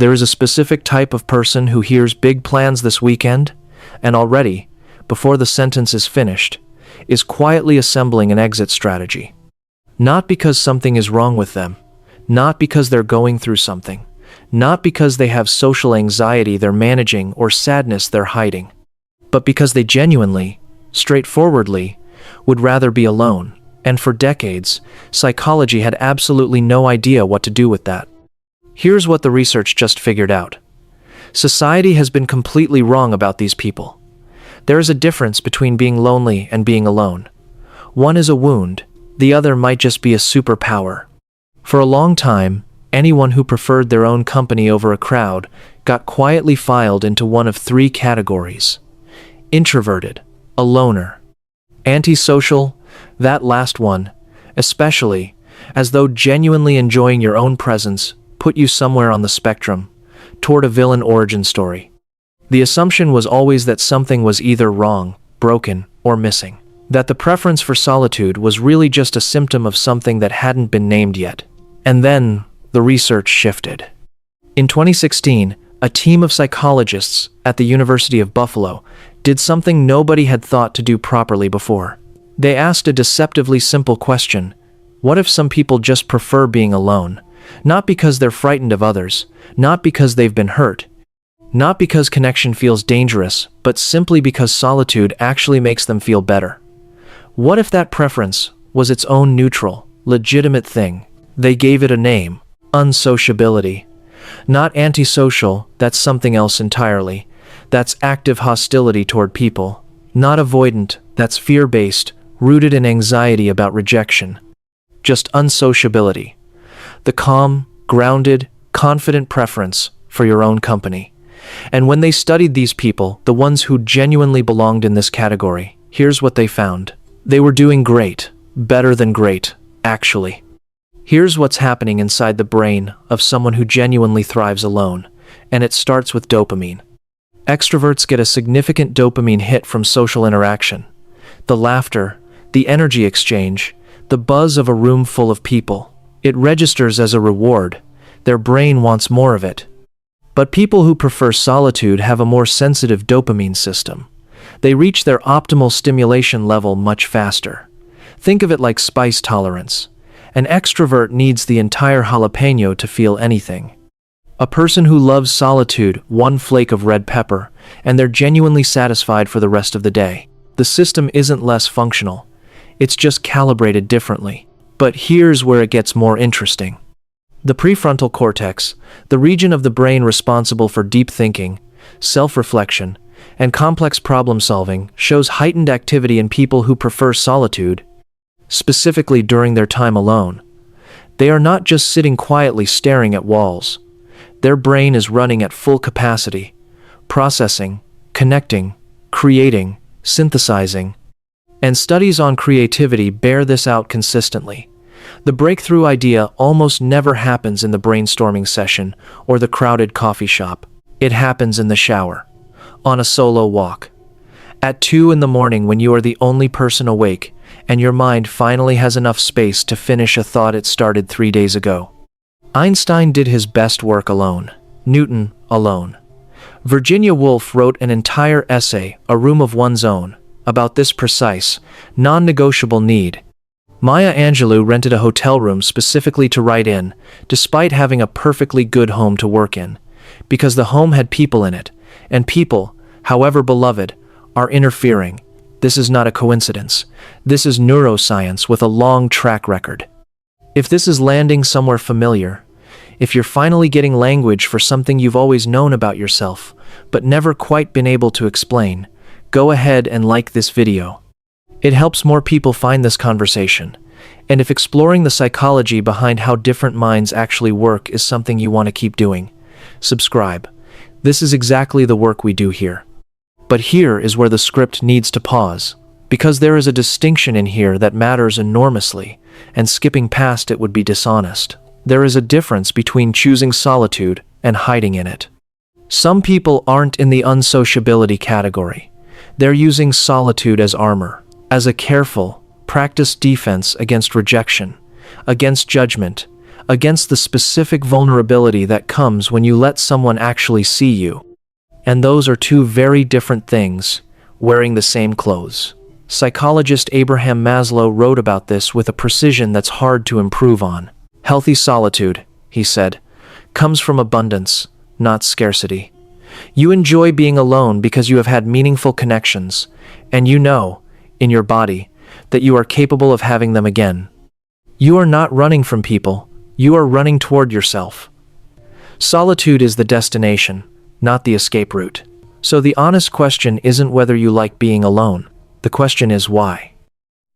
There is a specific type of person who hears big plans this weekend, and already, before the sentence is finished, is quietly assembling an exit strategy. Not because something is wrong with them, not because they're going through something, not because they have social anxiety they're managing or sadness they're hiding, but because they genuinely, straightforwardly, would rather be alone. And for decades, psychology had absolutely no idea what to do with that. Here's what the research just figured out. Society has been completely wrong about these people. There is a difference between being lonely and being alone. One is a wound, the other might just be a superpower. For a long time, anyone who preferred their own company over a crowd got quietly filed into one of three categories. Introverted, a loner. Antisocial, that last one, especially, as though genuinely enjoying your own presence put you somewhere on the spectrum, toward a villain origin story. The assumption was always that something was either wrong, broken, or missing. That the preference for solitude was really just a symptom of something that hadn't been named yet. And then, the research shifted. In 2016, a team of psychologists at the University of Buffalo did something nobody had thought to do properly before. They asked a deceptively simple question: what if some people just prefer being alone? Not because they're frightened of others, not because they've been hurt, not because connection feels dangerous, but simply because solitude actually makes them feel better. What if that preference was its own neutral, legitimate thing? They gave it a name: unsociability. Not antisocial, that's something else entirely. That's active hostility toward people. Not avoidant, that's fear-based, rooted in anxiety about rejection. Just unsociability. The calm, grounded, confident preference for your own company. And when they studied these people, the ones who genuinely belonged in this category, here's what they found. They were doing great, better than great, actually. Here's what's happening inside the brain of someone who genuinely thrives alone, and it starts with dopamine. Extroverts get a significant dopamine hit from social interaction. The laughter, the energy exchange, the buzz of a room full of people. It registers as a reward. Their brain wants more of it. But people who prefer solitude have a more sensitive dopamine system. They reach their optimal stimulation level much faster. Think of it like spice tolerance. An extrovert needs the entire jalapeno to feel anything. A person who loves solitude, one flake of red pepper, and they're genuinely satisfied for the rest of the day. The system isn't less functional. It's just calibrated differently. But here's where it gets more interesting. The prefrontal cortex, the region of the brain responsible for deep thinking, self-reflection, and complex problem-solving, shows heightened activity in people who prefer solitude, specifically during their time alone. They are not just sitting quietly staring at walls. Their brain is running at full capacity, processing, connecting, creating, synthesizing. And studies on creativity bear this out consistently. The breakthrough idea almost never happens in the brainstorming session or the crowded coffee shop. It happens in the shower, on a solo walk, at 2 in the morning when you are the only person awake and your mind finally has enough space to finish a thought it started 3 days ago. Einstein did his best work alone. Newton, alone. Virginia Woolf wrote an entire essay, A Room of One's Own, about this precise, non-negotiable need. Maya Angelou rented a hotel room specifically to write in, despite having a perfectly good home to work in, because the home had people in it, and people, however beloved, are interfering. This is not a coincidence. This is neuroscience with a long track record. If this is landing somewhere familiar, if you're finally getting language for something you've always known about yourself, but never quite been able to explain, go ahead and like this video. It helps more people find this conversation. And if exploring the psychology behind how different minds actually work is something you want to keep doing, subscribe. This is exactly the work we do here. But here is where the script needs to pause, because there is a distinction in here that matters enormously, and skipping past it would be dishonest. There is a difference between choosing solitude and hiding in it. Some people aren't in the unsociability category. They're using solitude as armor, as a careful, practiced defense against rejection, against judgment, against the specific vulnerability that comes when you let someone actually see you. And those are two very different things, wearing the same clothes. Psychologist Abraham Maslow wrote about this with a precision that's hard to improve on. Healthy solitude, he said, comes from abundance, not scarcity. You enjoy being alone because you have had meaningful connections, and you know, in your body, that you are capable of having them again. You are not running from people, you are running toward yourself. Solitude is the destination, not the escape route. So the honest question isn't whether you like being alone. The question is why.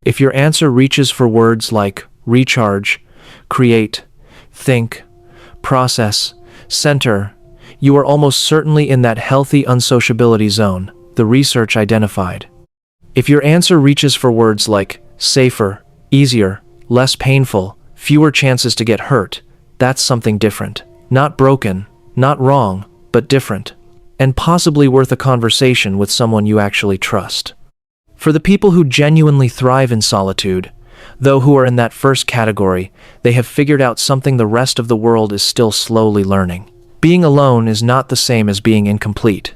If your answer reaches for words like recharge, create, think, process, center, you are almost certainly in that healthy unsociability zone the research identified. If your answer reaches for words like safer, easier, less painful, fewer chances to get hurt, that's something different. Not broken, not wrong, but different. And possibly worth a conversation with someone you actually trust. For the people who genuinely thrive in solitude, though who are in that first category, they have figured out something the rest of the world is still slowly learning. Being alone is not the same as being incomplete.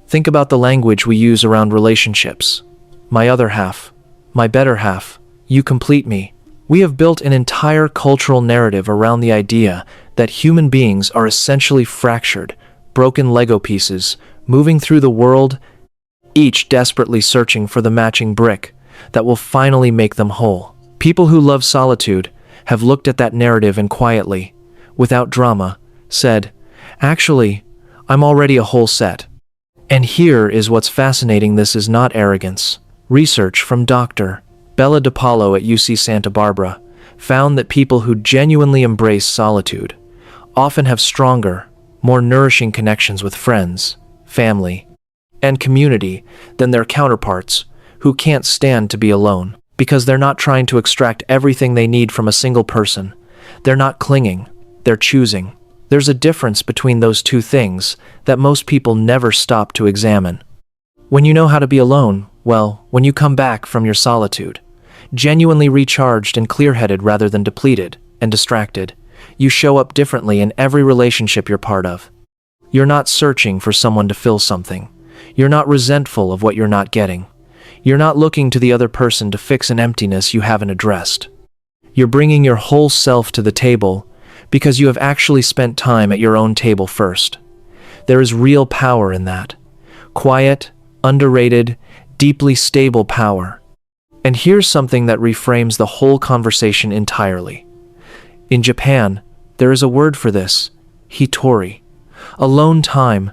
Think about the language we use around relationships. My other half, my better half, you complete me. We have built an entire cultural narrative around the idea that human beings are essentially fractured, broken Lego pieces, moving through the world, each desperately searching for the matching brick that will finally make them whole. People who love solitude have looked at that narrative and quietly, without drama, said, "Actually, I'm already a whole set." And here is what's fascinating: this is not arrogance. Research from Dr. Bella DiPaolo at UC Santa Barbara found that people who genuinely embrace solitude often have stronger, more nourishing connections with friends, family, and community than their counterparts who can't stand to be alone, because they're not trying to extract everything they need from a single person. They're not clinging, they're choosing. There's a difference between those two things that most people never stop to examine. When you know how to be alone, well, when you come back from your solitude, genuinely recharged and clear-headed rather than depleted and distracted, you show up differently in every relationship you're part of. You're not searching for someone to fill something. You're not resentful of what you're not getting. You're not looking to the other person to fix an emptiness you haven't addressed. You're bringing your whole self to the table because you have actually spent time at your own table first. There is real power in that. Quiet, underrated, deeply stable power. And here's something that reframes the whole conversation entirely. In Japan, there is a word for this, hitori, alone time,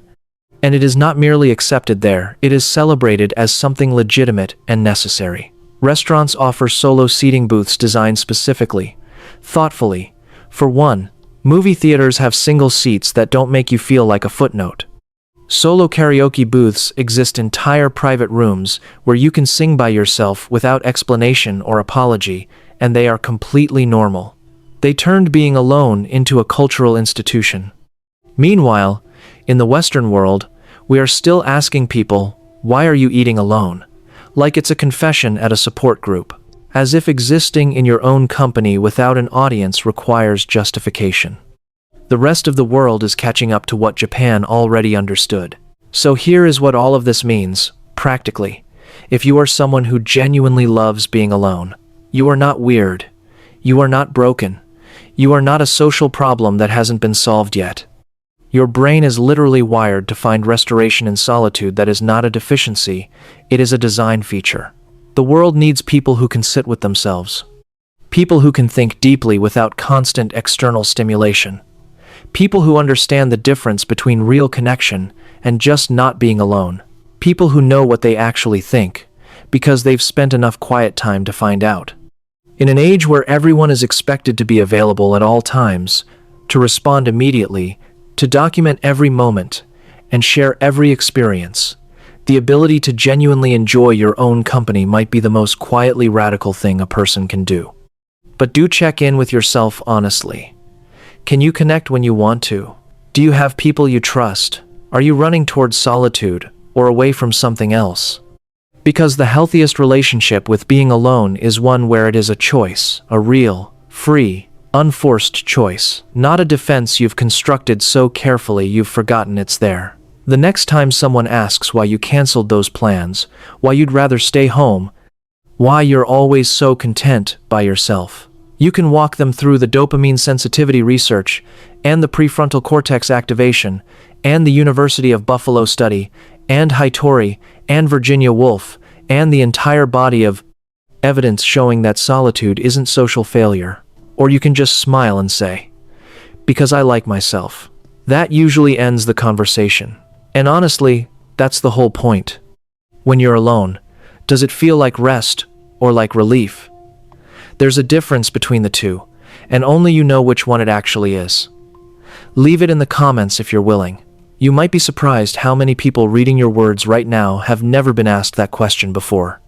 and it is not merely accepted there, it is celebrated as something legitimate and necessary. Restaurants offer solo seating booths designed specifically, thoughtfully. For one, movie theaters have single seats that don't make you feel like a footnote. Solo karaoke booths exist, entire private rooms where you can sing by yourself without explanation or apology, and they are completely normal. They turned being alone into a cultural institution. Meanwhile, in the Western world, we are still asking people, "Why are you eating alone?" like it's a confession at a support group, as if existing in your own company without an audience requires justification. The rest of the world is catching up to what Japan already understood. So here is what all of this means, practically. If you are someone who genuinely loves being alone, you are not weird. You are not broken. You are not a social problem that hasn't been solved yet. Your brain is literally wired to find restoration in solitude. That is not a deficiency, it is a design feature. The world needs people who can sit with themselves. People who can think deeply without constant external stimulation. People who understand the difference between real connection and just not being alone. People who know what they actually think, because they've spent enough quiet time to find out. In an age where everyone is expected to be available at all times, to respond immediately, to document every moment, and share every experience, the ability to genuinely enjoy your own company might be the most quietly radical thing a person can do. But do check in with yourself honestly. Can you connect when you want to? Do you have people you trust? Are you running towards solitude or away from something else? Because the healthiest relationship with being alone is one where it is a choice, a real, free, Unforced choice, not a defense you've constructed so carefully you've forgotten it's there. The next time someone asks why you canceled those plans, why you'd rather stay home, why you're always so content by yourself, you can walk them through the dopamine sensitivity research and the prefrontal cortex activation and the University of Buffalo study and Hightori and Virginia Woolf and the entire body of evidence showing that solitude isn't social failure. Or you can just smile and say, "Because I like myself." That usually ends the conversation. And honestly, that's the whole point. When you're alone, does it feel like rest or like relief? There's a difference between the two, and only you know which one it actually is. Leave it in the comments if you're willing. You might be surprised how many people reading your words right now have never been asked that question before.